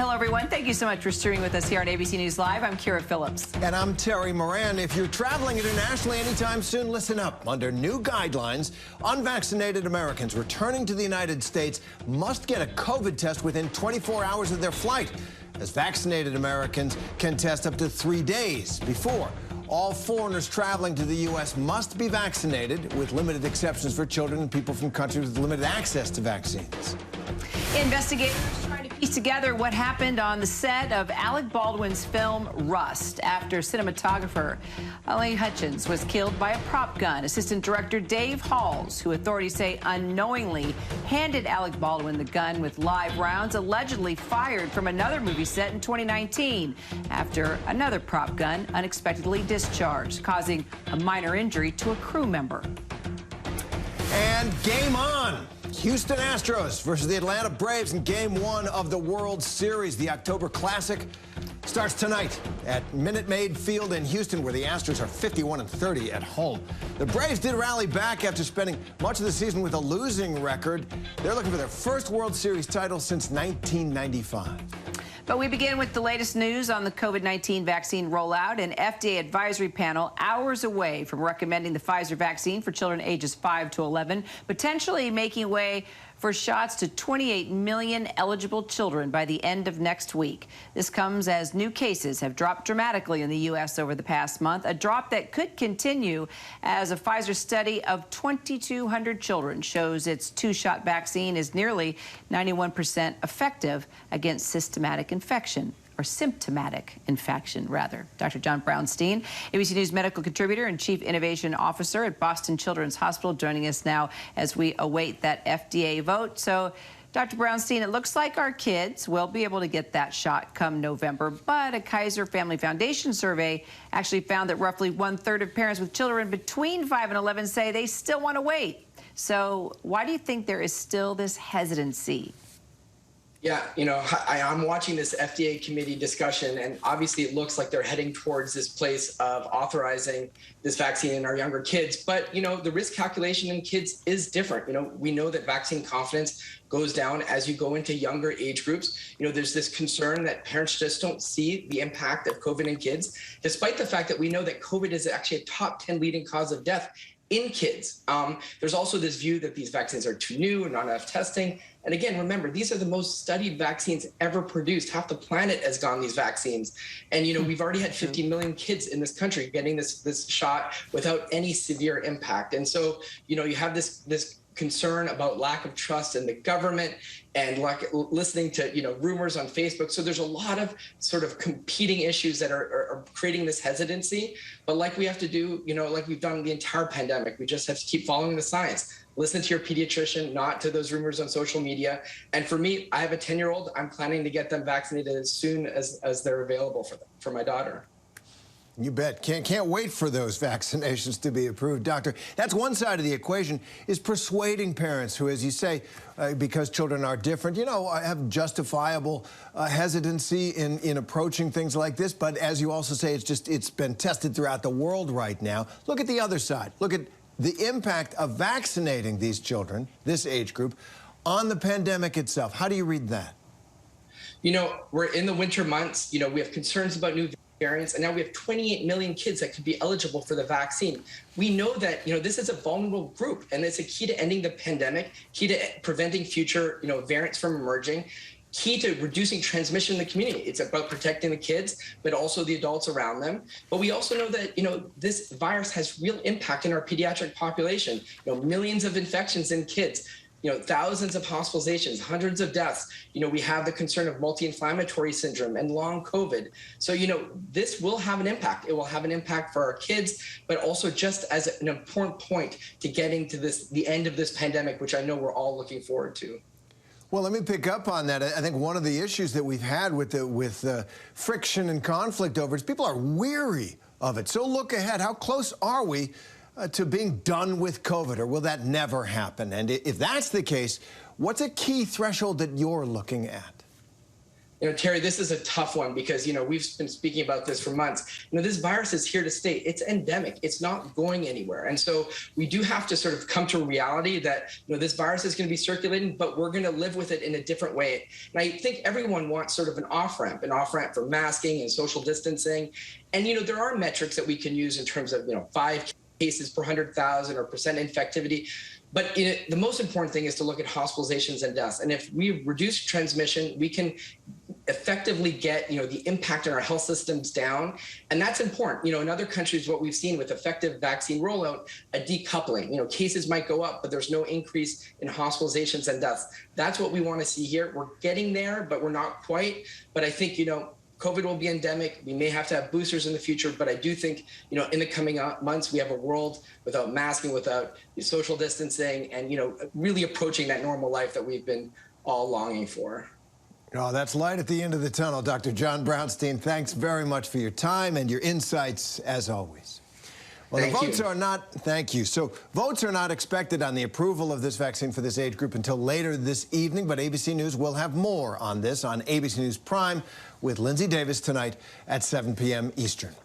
Hello, everyone. Thank you so much for streaming with us here on ABC News Live. I'm Kira Phillips. And I'm Terry Moran. If you're traveling internationally anytime soon, listen up. Under new guidelines, unvaccinated Americans returning to the United States must get a COVID test within 24 hours of their flight, as vaccinated Americans can test up to 3 days before. All foreigners traveling to the U.S. must be vaccinated, with limited exceptions for children and people from countries with limited access to vaccines. Investigators trying to piece together what happened on the set of Alec Baldwin's film Rust after cinematographer Elaine Hutchins was killed by a prop gun. Assistant director Dave Halls, who authorities say unknowingly handed Alec Baldwin the gun with live rounds, allegedly fired from another movie set in 2019 after another prop gun unexpectedly discharged, causing a minor injury to a crew member. And game on! Houston Astros versus the Atlanta Braves in Game 1 of the World Series. The October Classic starts tonight at Minute Maid Field in Houston, where the Astros are 51-30 at home. The Braves did rally back after spending much of the season with a losing record. They're looking for their first World Series title since 1995. But we begin with the latest news on the COVID-19 vaccine rollout. An FDA advisory panel hours away from recommending the Pfizer vaccine for children ages 5 to 11, potentially making way for shots to 28 million eligible children by the end of next week. This comes as new cases have dropped dramatically in the U.S. over the past month, a drop that could continue as a Pfizer study of 2,200 children shows its two-shot vaccine is nearly 91% effective against systematic infection. Or symptomatic infection, rather. Dr. John Brownstein, ABC News medical contributor and chief innovation officer at Boston Children's Hospital, joining us now as we await that FDA vote. So, Dr. Brownstein, it looks like our kids will be able to get that shot come November, but a Kaiser Family Foundation survey actually found that roughly 1/3 of parents with children between 5 and 11 say they still want to wait. So why do you think there is still this hesitancy? Yeah, I'm watching this FDA committee discussion, and obviously it looks like they're heading towards this place of authorizing this vaccine in our younger kids. But, the risk calculation in kids is different. We know that vaccine confidence goes down as you go into younger age groups. There's this concern that parents just don't see the impact of COVID in kids, despite the fact that we know that COVID is actually a top 10 leading cause of death in kids. There's also this view that these vaccines are too new and not enough testing. And again, remember, these are the most studied vaccines ever produced. Half the planet has gotten these vaccines. And, we've already had 50 million kids in this country getting this shot without any severe impact. And so, you have this concern about lack of trust in the government and listening to rumors on Facebook. So there's a lot of sort of competing issues that are creating this hesitancy. But like we have to do, like we've done the entire pandemic, we just have to keep following the science. Listen to your pediatrician, not to those rumors on social media. And for me, I have a 10-year-old. I'm planning to get them vaccinated as soon as they're available for my daughter. You bet. Can't wait for those vaccinations to be approved, Doctor. That's one side of the equation, is persuading parents who, as you say, because children are different, have justifiable hesitancy in approaching things like this. But as you also say, it's been tested throughout the world right now. Look at the other side. Look at the impact of vaccinating these children, this age group, on the pandemic itself. How do you read that? We're in the winter months. We have concerns about new variants, and now we have 28 million kids that could be eligible for the vaccine. We know that, this is a vulnerable group, and it's a key to ending the pandemic, key to preventing future, variants from emerging, key to reducing transmission in the community. It's about protecting the kids, but also the adults around them. But we also know that, this virus has real impact in our pediatric population, millions of infections in kids. Thousands of hospitalizations, hundreds of deaths. We have the concern of multi-inflammatory syndrome and long COVID. So, this will have an impact. It will have an impact for our kids, but also just as an important point to getting to the end of this pandemic, which I know we're all looking forward to. Well, let me pick up on that. I think one of the issues that we've had with the friction and conflict over it is people are weary of it. So look ahead. How close are we to being done with COVID, or will that never happen? And if that's the case, what's a key threshold that you're looking at? Terry, this is a tough one because, we've been speaking about this for months. This virus is here to stay. It's endemic. It's not going anywhere. And so we do have to sort of come to a reality that, this virus is going to be circulating, but we're going to live with it in a different way. And I think everyone wants sort of an off-ramp for masking and social distancing. And, there are metrics that we can use in terms of, 5 cases per 100,000 or percent infectivity. But the most important thing is to look at hospitalizations and deaths. And if we reduce transmission, we can effectively get, the impact on our health systems down. And that's important. In other countries, what we've seen with effective vaccine rollout, a decoupling, cases might go up, but there's no increase in hospitalizations and deaths. That's what we want to see here. We're getting there, but we're not quite. But I think, COVID will be endemic. We may have to have boosters in the future, but I do think, in the coming months, we have a world without masking, without social distancing, and, really approaching that normal life that we've been all longing for. Oh, that's light at the end of the tunnel. Dr. John Brownstein, thanks very much for your time and your insights, as always. Well, thank you. So votes are not expected on the approval of this vaccine for this age group until later this evening, but ABC News will have more on this on ABC News Prime with Lindsay Davis tonight at 7 p.m. Eastern.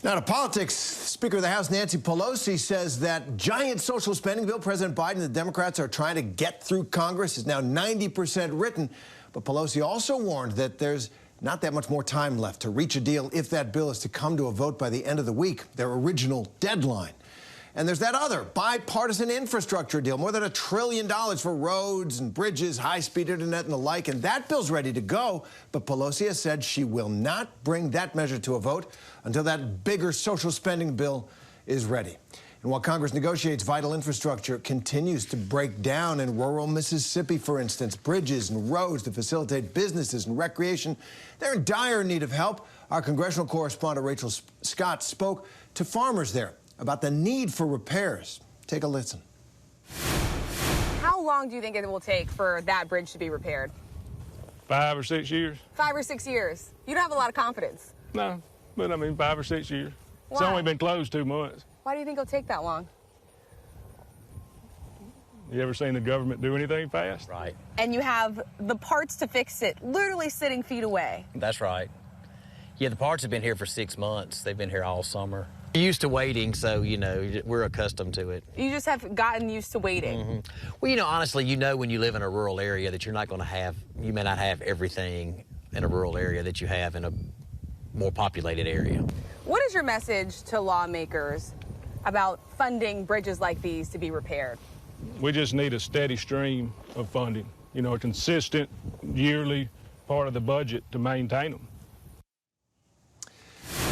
Now to politics. Speaker of the House Nancy Pelosi says that giant social spending bill President Biden and the Democrats are trying to get through Congress is now 90% written. But Pelosi also warned that there's not that much more time left to reach a deal if that bill is to come to a vote by the end of the week, their original deadline. And there's that other bipartisan infrastructure deal, more than $1 trillion for roads and bridges, high-speed internet and the like, and that bill's ready to go. But Pelosi has said she will not bring that measure to a vote until that bigger social spending bill is ready. And while Congress negotiates, vital infrastructure continues to break down in rural Mississippi, for instance. Bridges and roads to facilitate businesses and recreation, they're in dire need of help. Our congressional correspondent Rachel Scott spoke to farmers there about the need for repairs. Take a listen. How long do you think it will take for that bridge to be repaired? 5 or 6 years. 5 or 6 years. You don't have a lot of confidence. No, but 5 or 6 years. Why? It's only been closed 2 months. Why do you think it'll take that long? You ever seen the government do anything fast? Right. And you have the parts to fix it literally sitting feet away. That's right. Yeah, the parts have been here for 6 months. They've been here all summer. We're used to waiting, so, we're accustomed to it. You just have gotten used to waiting. Mm-hmm. Well, honestly, when you live in a rural area that you're not going to have, you may not have everything in a rural area that you have in a more populated area. What is your message to lawmakers about funding bridges like these to be repaired? We just need a steady stream of funding, a consistent yearly part of the budget to maintain them.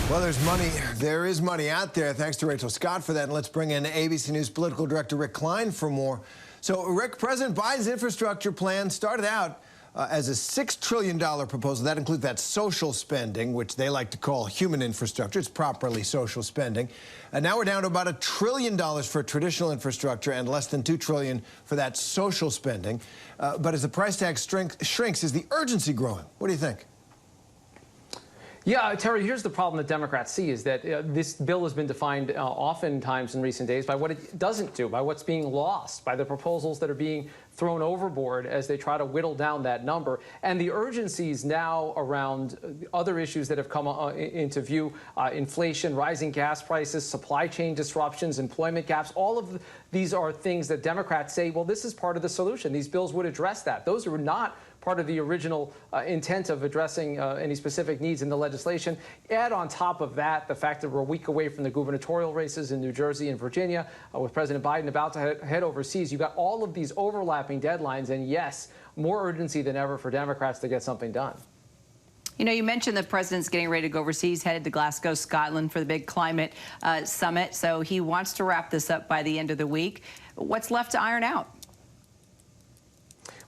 Well, there is money out there. Thanks to Rachel Scott for that. And let's bring in ABC News political director Rick Klein for more. So, Rick, President Biden's infrastructure plan started out as a $6 trillion proposal. That includes that social spending, which they like to call human infrastructure. It's properly social spending. And now we're down to about $1 trillion for traditional infrastructure and less than $2 trillion for that social spending. But as the price tag shrinks, is the urgency growing? What do you think? Yeah, Terry, here's the problem that Democrats see is that this bill has been defined oftentimes in recent days by what it doesn't do, by what's being lost, by the proposals that are being thrown overboard as they try to whittle down that number. And the urgencies now around other issues that have come into view, inflation, rising gas prices, supply chain disruptions, employment gaps, all of these are things that Democrats say, well, this is part of the solution. These bills would address that. Those are not part of the original intent of addressing any specific needs in the legislation. Add on top of that the fact that we're a week away from the gubernatorial races in New Jersey and Virginia, with President Biden about to head overseas. You've got all of these overlapping deadlines, and yes, more urgency than ever for Democrats to get something done. You mentioned the president's getting ready to go overseas, headed to Glasgow, Scotland for the big climate summit. So he wants to wrap this up by the end of the week. What's left to iron out?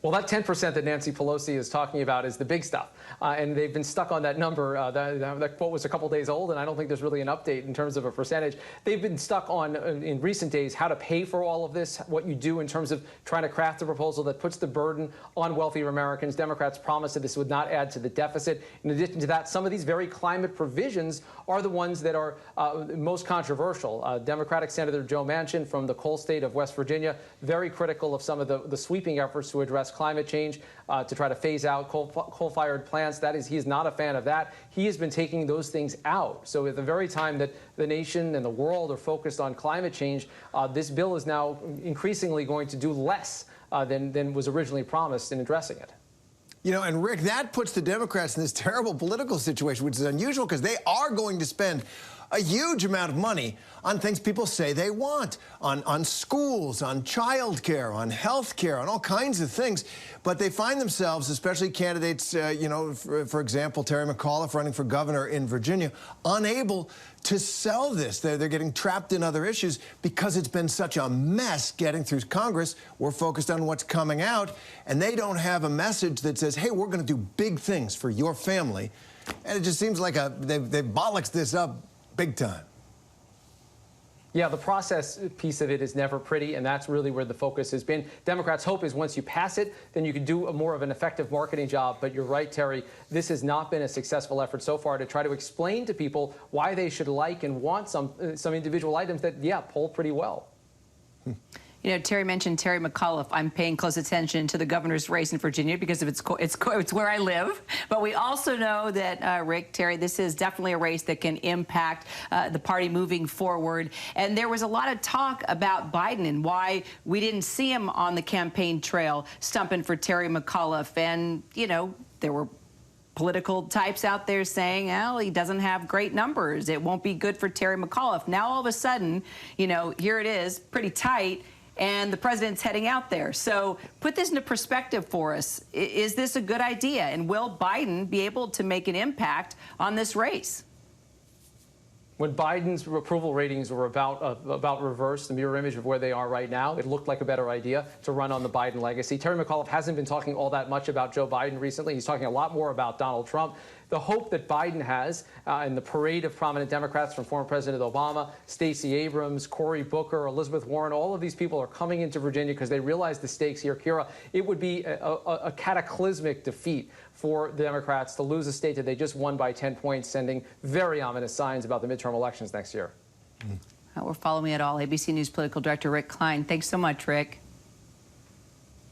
Well, that 10% that Nancy Pelosi is talking about is the big stuff. And they've been stuck on that number. That quote was a couple days old, and I don't think there's really an update in terms of a percentage. They've been stuck on, in recent days, how to pay for all of this, what you do in terms of trying to craft a proposal that puts the burden on wealthier Americans. Democrats promised that this would not add to the deficit. In addition to that, some of these very climate provisions are the ones that are most controversial. Democratic Senator Joe Manchin from the coal state of West Virginia, very critical of some of the sweeping efforts to address climate change, to try to phase out coal-fired plants. He is not a fan of that. He has been taking those things out. So at the very time that the nation and the world are focused on climate change, this bill is now increasingly going to do less than was originally promised in addressing it. You know, and Rick, that puts the Democrats in this terrible political situation, which is unusual because they are going to spend a huge amount of money on things people say they want, on schools, on child care, on health care, on all kinds of things. But they find themselves, especially candidates, you know, for example, Terry McAuliffe running for governor in Virginia, unable to sell this. They're getting trapped in other issues because it's been such a mess getting through Congress. We're focused on what's coming out, and they don't have a message that says, hey, we're going to do big things for your family. And it just seems like they've bollocksed this up big time. Yeah, the process piece of it is never pretty, and that's really where the focus has been. Democrats' hope is once you pass it, then you can do more of an effective marketing job. But you're right, Terry, this has not been a successful effort so far to try to explain to people why they should like and want some individual items that, yeah, poll pretty well. You know, Terry mentioned Terry McAuliffe. I'm paying close attention to the governor's race in Virginia because of it's where I live. But we also know that, Rick, Terry, this is definitely a race that can impact the party moving forward. And there was a lot of talk about Biden and why we didn't see him on the campaign trail stumping for Terry McAuliffe. And, you know, there were political types out there saying, well, he doesn't have great numbers. It won't be good for Terry McAuliffe. Now, all of a sudden, you know, here it is, pretty tight. And the president's heading out there. So put this into perspective for us. Is this a good idea? And will Biden be able to make an impact on this race? When Biden's approval ratings were about reverse, the mirror image of where they are right now, it looked like a better idea to run on the Biden legacy. Terry McAuliffe hasn't been talking all that much about Joe Biden recently. He's talking a lot more about Donald Trump. The hope that Biden has in the parade of prominent Democrats from former President Obama, Stacey Abrams, Cory Booker, Elizabeth Warren, all of these people are coming into Virginia because they realize the stakes here. Kira, it would be a cataclysmic defeat for the Democrats to lose a state that they just won by 10 points, sending very ominous signs about the midterm elections next year. We're following it all. ABC News political director Rick Klein. Thanks so much, Rick.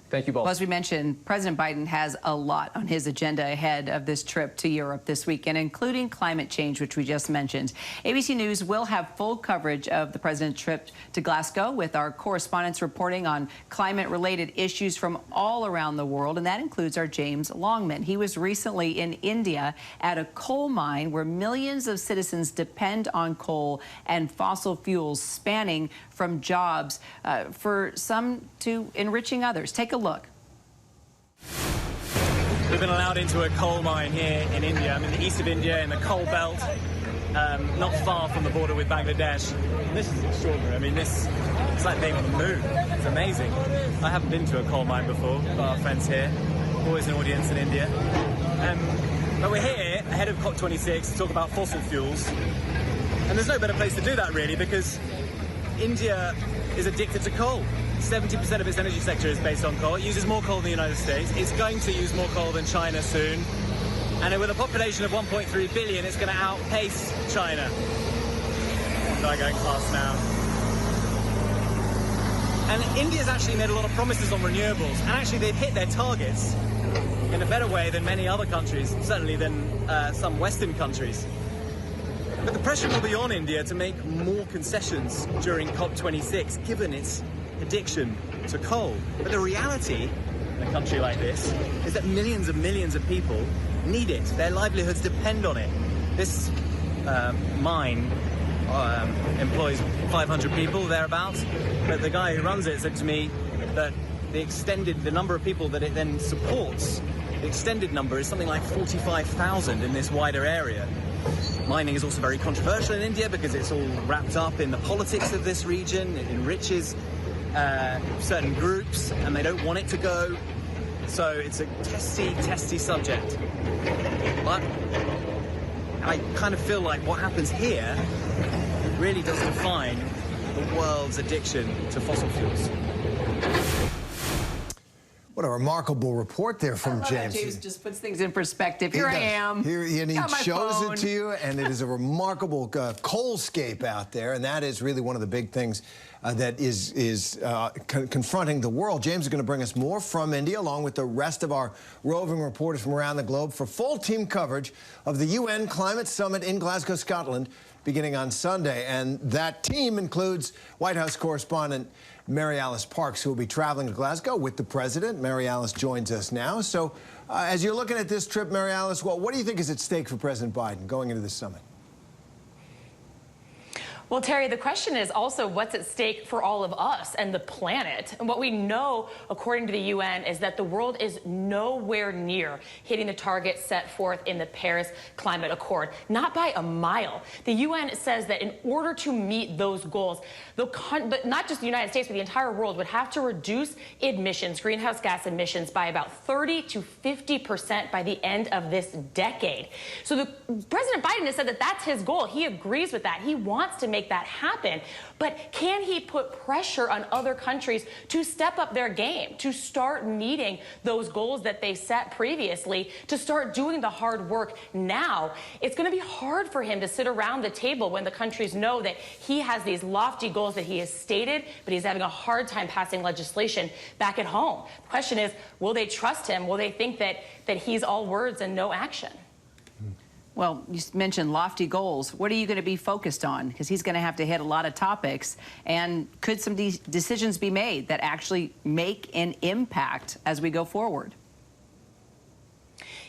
Thank you both. Well, as we mentioned, President Biden has a lot on his agenda ahead of this trip to Europe this weekend, including climate change, which we just mentioned. ABC News will have full coverage of the president's trip to Glasgow with our correspondents reporting on climate-related issues from all around the world, and that includes our James Longman. He was recently in India at a coal mine where millions of citizens depend on coal and fossil fuels, spanning from jobs for some to enriching others. Take a look. We've been allowed into a coal mine here in India. I'm in the east of India, in the coal belt, not far from the border with Bangladesh. And this is extraordinary. I mean, it's like being on the moon. It's amazing. I haven't been to a coal mine before, but our friends here, always an audience in India. But we're here ahead of COP26 to talk about fossil fuels. And there's no better place to do that, really, because India is addicted to coal. 70% of its energy sector is based on coal. It uses more coal than the United States. It's going to use more coal than China soon. And with a population of 1.3 billion, it's going to outpace China. They're going fast now. And India's actually made a lot of promises on renewables. And actually, they've hit their targets in a better way than many other countries, certainly than some Western countries. But the pressure will be on India to make more concessions during COP26, given its addiction to coal. But the reality in a country like this is that millions of people need it. Their livelihoods depend on it. This mine employs 500 people, thereabouts. But the guy who runs it said to me that the number of people that it then supports, the extended number is something like 45,000 in this wider area. Mining is also very controversial in India because it's all wrapped up in the politics of this region. It enriches certain groups, and they don't want it to go. So it's a testy subject. But I kind of feel like what happens here really does define the world's addiction to fossil fuels. What a remarkable report there from James. James just puts things in perspective. Here I am. And he shows it to you, and it is a remarkable coalscape out there, and that is really one of the big things that is confronting the world. James is going to bring us more from India, along with the rest of our roving reporters from around the globe, for full team coverage of the UN Climate Summit in Glasgow, Scotland, beginning on Sunday. And that team includes White House correspondent Mary Alice Parks, who will be traveling to Glasgow with the president. Mary Alice joins us now. So as you're looking at this trip, Mary Alice, what do you think is at stake for President Biden going into this summit? Well, Terry, the question is also what's at stake for all of us and the planet. And what we know, according to the UN, is that the world is nowhere near hitting the target set forth in the Paris Climate Accord, not by a mile. The UN says that in order to meet those goals, but not just the United States, but the entire world would have to reduce emissions, greenhouse gas emissions, by about 30 to 50% by the end of this decade. So President Biden has said that that's his goal. He agrees with that. He wants to make that happen. But can he put pressure on other countries to step up their game, to start meeting those goals that they set previously, to start doing the hard work now? It's going to be hard for him to sit around the table when the countries know that he has these lofty goals that he has stated, but he's having a hard time passing legislation back at home. The question is, will they trust him? Will they think that he's all words and no action? Well, you mentioned lofty goals. What are you going to be focused on? Because he's going to have to hit a lot of topics. And could some decisions be made that actually make an impact as we go forward?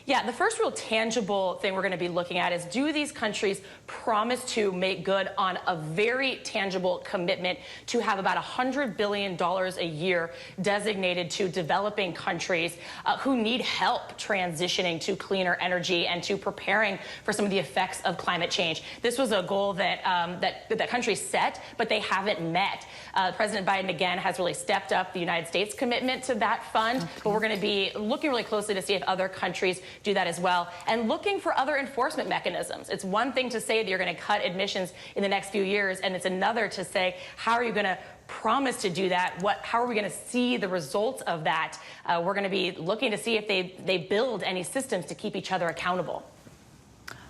Yeah, the first real tangible thing we're going to be looking at is, do these countries promise to make good on a very tangible commitment to have about $100 billion a year designated to developing countries who need help transitioning to cleaner energy and to preparing for some of the effects of climate change? This was a goal that that countries set, but they haven't met. President Biden, again, has really stepped up the United States commitment to that fund, but we're going to be looking really closely to see if other countries do that as well, and looking for other enforcement mechanisms. It's one thing to say that you're going to cut emissions in the next few years, and it's another to say, how are you going to promise to do that? How are we going to see the results of that? We're going to be looking to see if they build any systems to keep each other accountable.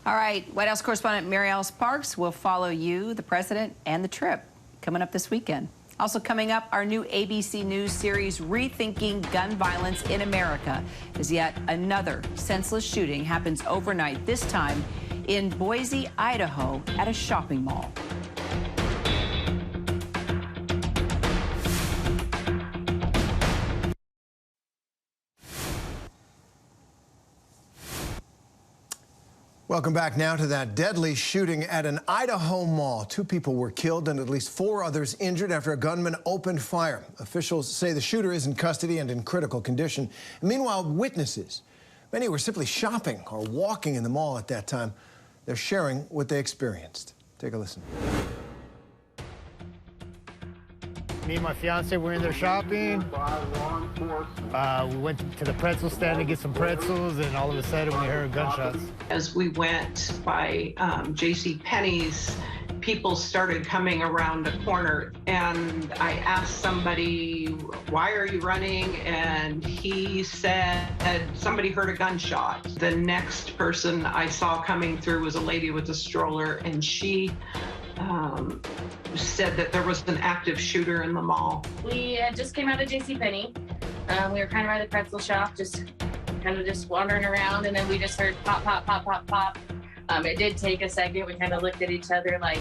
All right, White House correspondent Mary Alice Parks will follow you, the president, and the trip coming up this weekend. Also coming up, our new ABC News series, Rethinking Gun Violence in America, as yet another senseless shooting happens overnight, this time in Boise, Idaho, at a shopping mall. Welcome back now to that deadly shooting at an Idaho mall. 2 people were killed and at least 4 others injured after a gunman opened fire. Officials say the shooter is in custody and in critical condition. And meanwhile, witnesses, many were simply shopping or walking in the mall at that time, they're sharing what they experienced. Take a listen. Me and my fiance were in there shopping. We went to the pretzel stand to get some pretzels, and all of a sudden we heard gunshots. As we went by JCPenney's, people started coming around a corner, and I asked somebody, why are you running? And he said somebody heard a gunshot. The next person I saw coming through was a lady with a stroller, and she said that there was an active shooter in the mall. We had just came out of JCPenney. We were kind of by the pretzel shop, just wandering around, and then we just heard pop, pop, pop, pop, pop. It did take a second. We kind of looked at each other like,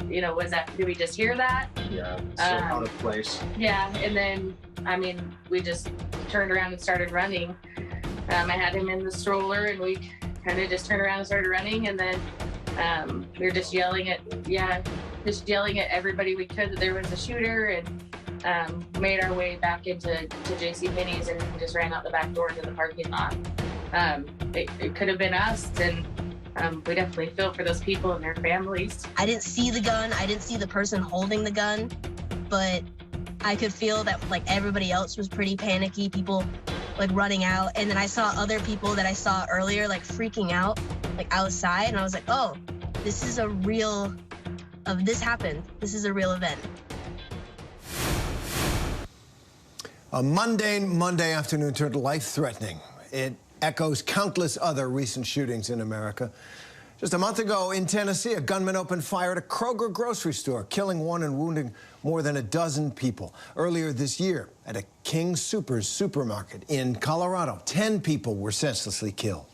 you know, did we just hear that? Yeah, so out of place. Yeah, and then, I mean, we just turned around and started running. I had him in the stroller, and we kind of just turned around and started running, and then we were just yelling at everybody we could that there was a shooter, and made our way back into JCPenney's and just ran out the back door to the parking lot. It could have been us, and we definitely feel for those people and their families. I didn't see the gun. I didn't see the person holding the gun, but I could feel that like everybody else was pretty panicky, people like running out. And then I saw other people that I saw earlier like freaking out like outside, and I was like, oh, this is a real, this happened. This is a real event. A mundane Monday afternoon turned life-threatening. It echoes countless other recent shootings in America. Just a month ago in Tennessee, a gunman opened fire at a Kroger grocery store, killing one and wounding more than a dozen people. Earlier this year, at a King Soopers supermarket in Colorado, 10 people were senselessly killed.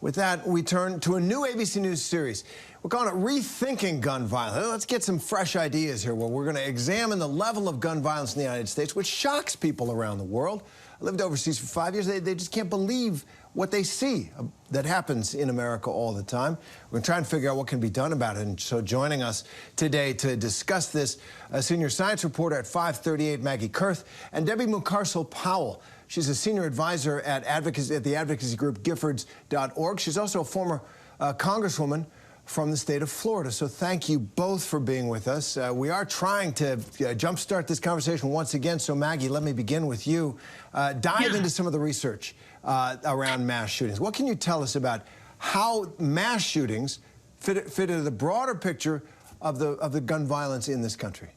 With that, we turn to a new ABC News series. We're calling it Rethinking Gun Violence. Let's get some fresh ideas here, where we're going to examine the level of gun violence in the United States, which shocks people around the world. I lived overseas for 5 years. They just can't believe what they see that happens in America all the time. We're going to try and figure out what can be done about it. And so joining us today to discuss this, a senior science reporter at 538, Maggie Kurth, and Debbie Mucarsel-Powell. She's a senior advisor at the advocacy group Giffords.org. She's also a former congresswoman from the state of Florida. So thank you both for being with us. We are trying to jumpstart this conversation once again. So Maggie, let me begin with you. Dive into some of the research around mass shootings. What can you tell us about how mass shootings fit into the broader picture of the gun violence in this country?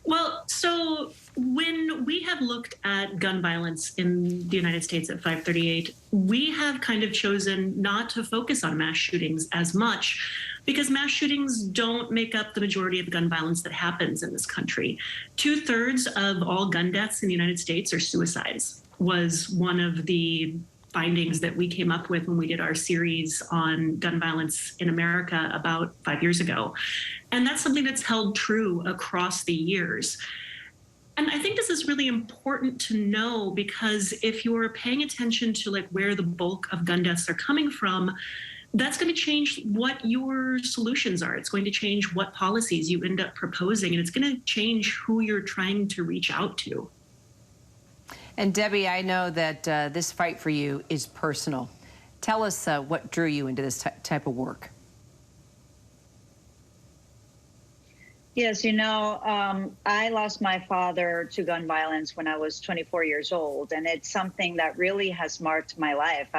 Well, so when we have looked at gun violence in the United States at 538, we have kind of chosen not to focus on mass shootings as much because mass shootings don't make up the majority of the gun violence that happens in this country. 2/3 of all gun deaths in the United States are suicides, was one of the findings that we came up with when we did our series on gun violence in America about 5 years ago. And that's something that's held true across the years. And I think this is really important to know, because if you're paying attention to like where the bulk of gun deaths are coming from, that's going to change what your solutions are. It's going to change what policies you end up proposing, and it's going to change who you're trying to reach out to. And Debbie, I know that this fight for you is personal. Tell us what drew you into this type of work. Yes, you know, I lost my father to gun violence when I was 24 years old, and it's something that really has marked my life.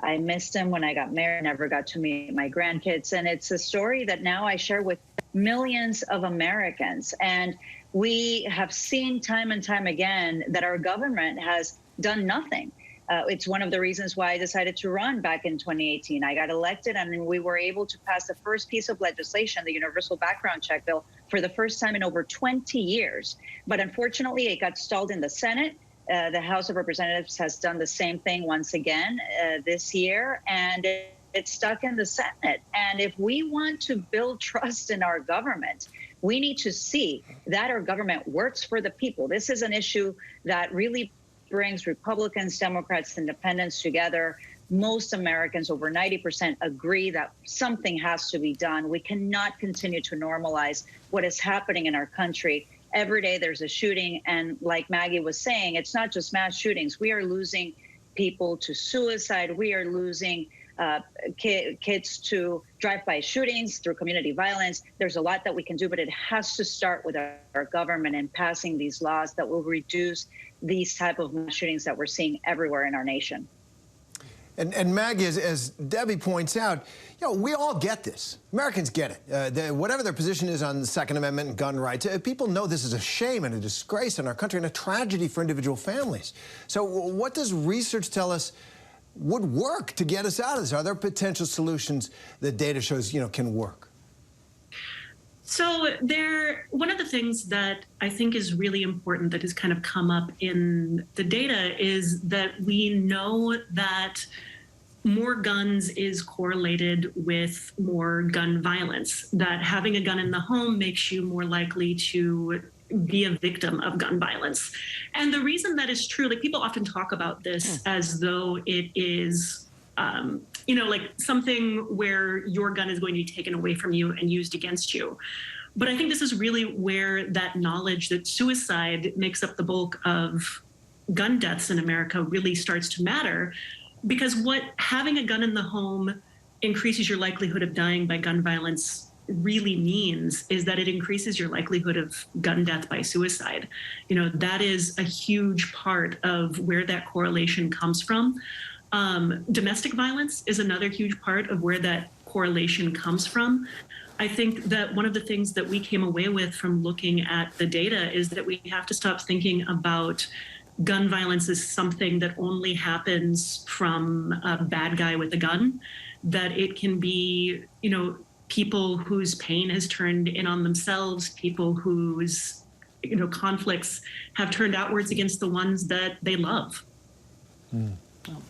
I missed him when I got married, never got to meet my grandkids, and it's a story that now I share with millions of Americans. And we have seen time and time again that our government has done nothing. It's one of the reasons why I decided to run back in 2018. I got elected, and we were able to pass the first piece of legislation, the Universal Background Check Bill, for the first time in over 20 years. But unfortunately, it got stalled in the Senate. The House of Representatives has done the same thing once again this year, and it's stuck in the Senate. And if we want to build trust in our government, we need to see that our government works for the people. This is an issue that really brings Republicans, Democrats, Independents together. Most Americans, over 90%, agree that something has to be done. We cannot continue to normalize what is happening in our country. Every day there's a shooting, and like Maggie was saying, it's not just mass shootings. We are losing people to suicide. We are losing kids to drive-by shootings through community violence. There's a lot that we can do, but it has to start with our government and passing these laws that will reduce these type of mass shootings that we're seeing everywhere in our nation. And Maggie, as Debbie points out, you know, we all get this. Americans get it. Whatever their position is on the Second Amendment and gun rights, people know this is a shame and a disgrace in our country and a tragedy for individual families. So what does research tell us would work to get us out of this? Are there potential solutions that data shows, you know, can work? So one of the things that I think is really important that has kind of come up in the data is that we know that more guns is correlated with more gun violence, that having a gun in the home makes you more likely to be a victim of gun violence. And the reason that is true, like people often talk about this as though it is you know, like something where your gun is going to be taken away from you and used against you. But I think this is really where that knowledge that suicide makes up the bulk of gun deaths in America really starts to matter, because what having a gun in the home increases your likelihood of dying by gun violence really means is that it increases your likelihood of gun death by suicide. You know, that is a huge part of where that correlation comes from. Domestic violence is another huge part of where that correlation comes from. I think that one of the things that we came away with from looking at the data is that we have to stop thinking about gun violence is something that only happens from a bad guy with a gun, that it can be, people whose pain has turned in on themselves, people whose, conflicts have turned outwards against the ones that they love.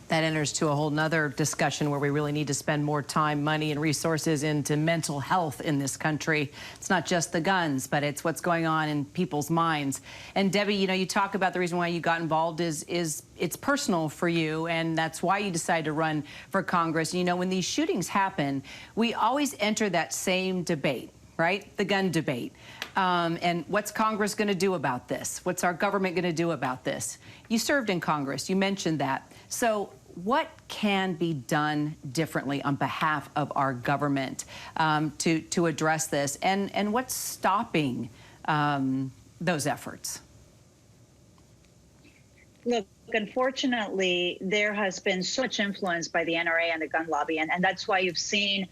That enters to a whole nother discussion where we really need to spend more time, money, and resources into mental health in this country. It's not just the guns, but it's what's going on in people's minds. And Debbie, you talk about the reason why you got involved is it's personal for you, and that's why you decided to run for Congress. When these shootings happen, we always enter that same debate, right? The gun debate. And what's Congress going to do about this? What's our government going to do about this? You served in Congress. You mentioned that. So what can be done differently on behalf of our government to address this? And what's stopping those efforts? Look, unfortunately, there has been so much influence by the NRA and the gun lobby, and that's why you've seen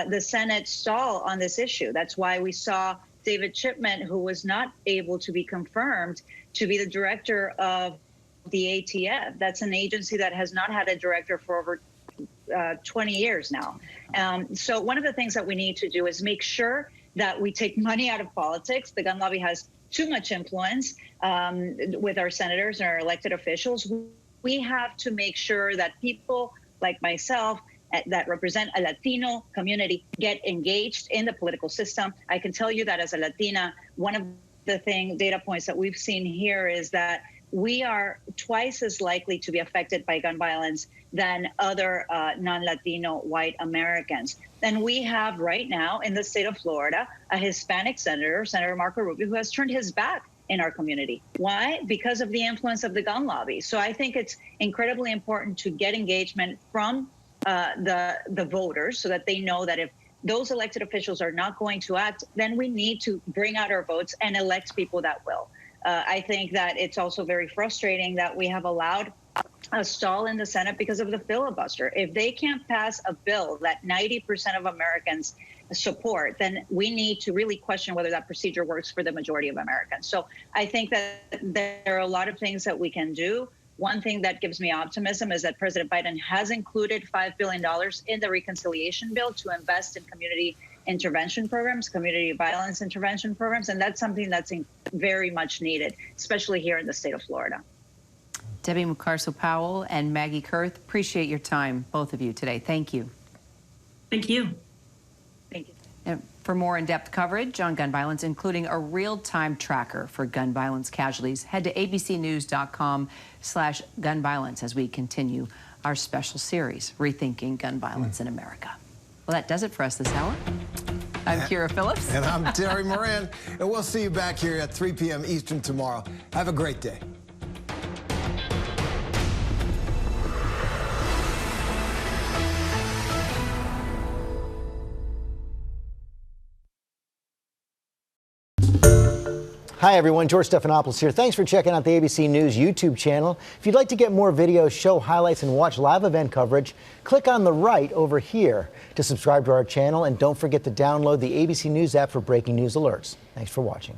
the Senate stall on this issue. That's why we saw David Chipman, who was not able to be confirmed to be the director of the ATF. That's an agency that has not had a director for over 20 years now. So one of the things that we need to do is make sure that we take money out of politics. The gun lobby has too much influence with our senators and our elected officials. We have to make sure that people like myself that represent a Latino community get engaged in the political system. I can tell you that as a Latina, one of the data points that we've seen here is that we are twice as likely to be affected by gun violence than other non-Latino white Americans. And we have right now in the state of Florida, a Hispanic senator, Senator Marco Rubio, who has turned his back in our community. Why? Because of the influence of the gun lobby. So I think it's incredibly important to get engagement from the voters so that they know that if those elected officials are not going to act, then we need to bring out our votes and elect people that will. I think that it's also very frustrating that we have allowed a stall in the Senate because of the filibuster. If they can't pass a bill that 90% of Americans support, then we need to really question whether that procedure works for the majority of Americans. So I think that there are a lot of things that we can do. One thing that gives me optimism is that President Biden has included $5 billion in the reconciliation bill to invest in community intervention programs, community violence intervention programs, and that's something that's very much needed, especially here in the state of Florida. Debbie McCarso-Powell and Maggie Kurth, appreciate your time, both of you, today. Thank you. Thank you. Thank you. And for more in-depth coverage on gun violence, including a real-time tracker for gun violence casualties, head to abcnews.com/gun violence as we continue our special series, Rethinking Gun Violence in America. Well, that does it for us this hour. I'm Kira Phillips. And I'm Terry Moran. And we'll see you back here at 3 p.m. Eastern tomorrow. Have a great day. Hi everyone, George Stephanopoulos here. Thanks for checking out the ABC News YouTube channel. If you'd like to get more videos, show highlights, and watch live event coverage, click on the right over here to subscribe to our channel, and don't forget to download the ABC News app for breaking news alerts. Thanks for watching.